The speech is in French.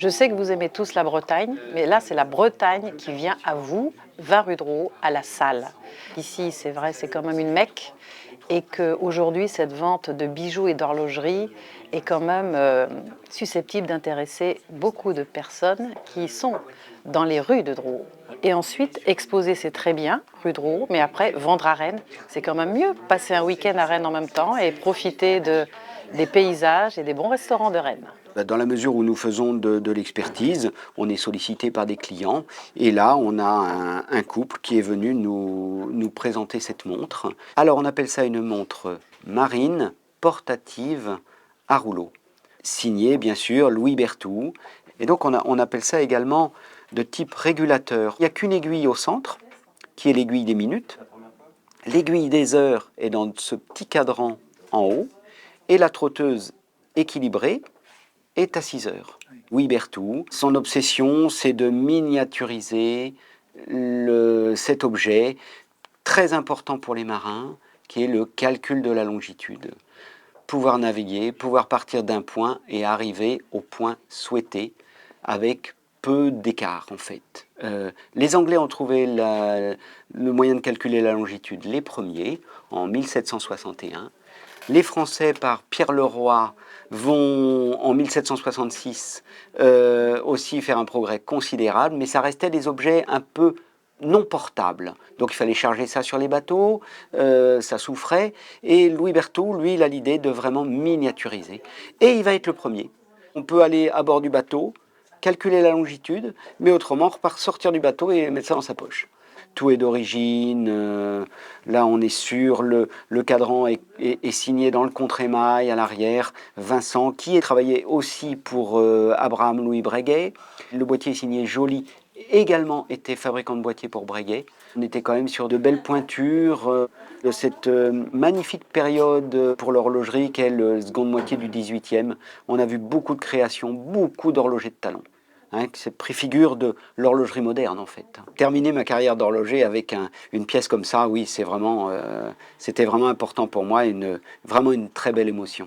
Je sais que vous aimez tous la Bretagne, mais là, c'est la Bretagne qui vient à vous, 20 rue de Raux, à la Salle. Ici, c'est vrai, c'est quand même une Mecque et qu'aujourd'hui, cette vente de bijoux et d'horlogerie est quand même susceptible d'intéresser beaucoup de personnes qui sont dans les rues de Drouot. Et ensuite, exposer, c'est très bien, rue de Raux, mais après, vendre à Rennes, c'est quand même mieux. Passer un week-end à Rennes en même temps et profiter des paysages et des bons restaurants de Rennes. Dans la mesure où nous faisons de l'expertise, on est sollicité par des clients et là on a un couple qui est venu nous présenter cette montre. Alors on appelle ça une montre marine portative à rouleau, signée bien sûr Louis Berthoud, et donc on appelle ça également de type régulateur. Il n'y a qu'une aiguille au centre qui est l'aiguille des minutes, l'aiguille des heures est dans ce petit cadran en haut et la trotteuse équilibrée est à 6 heures. Louis Berthoud, son obsession, c'est de miniaturiser cet objet très important pour les marins, qui est le calcul de la longitude. Pouvoir naviguer, pouvoir partir d'un point et arriver au point souhaité avec peu d'écart en fait. Les Anglais ont trouvé le moyen de calculer la longitude les premiers, en 1761. Les Français, par Pierre Leroy, vont en 1766 aussi faire un progrès considérable, mais ça restait des objets un peu non portables. Donc il fallait charger ça sur les bateaux, ça souffrait. Et Louis Berthoud, lui, il a l'idée de vraiment miniaturiser. Et il va être le premier. On peut aller à bord du bateau, calculer la longitude, mais autrement, sortir du bateau et mettre ça dans sa poche. Tout est d'origine, là on est sûr, le cadran est signé dans le contre-émail à l'arrière, Vincent, qui a travaillé aussi pour Abraham Louis Breguet. Le boîtier est signé Joly, également était fabricant de boîtiers pour Breguet. On était quand même sur de belles pointures de cette magnifique période pour l'horlogerie qu'est la seconde moitié du 18e. On a vu beaucoup de créations, beaucoup d'horlogers de talent. C'est préfigure de l'horlogerie moderne en fait. Terminer ma carrière d'horloger avec une pièce comme ça, oui, c'était vraiment important pour moi, vraiment une très belle émotion.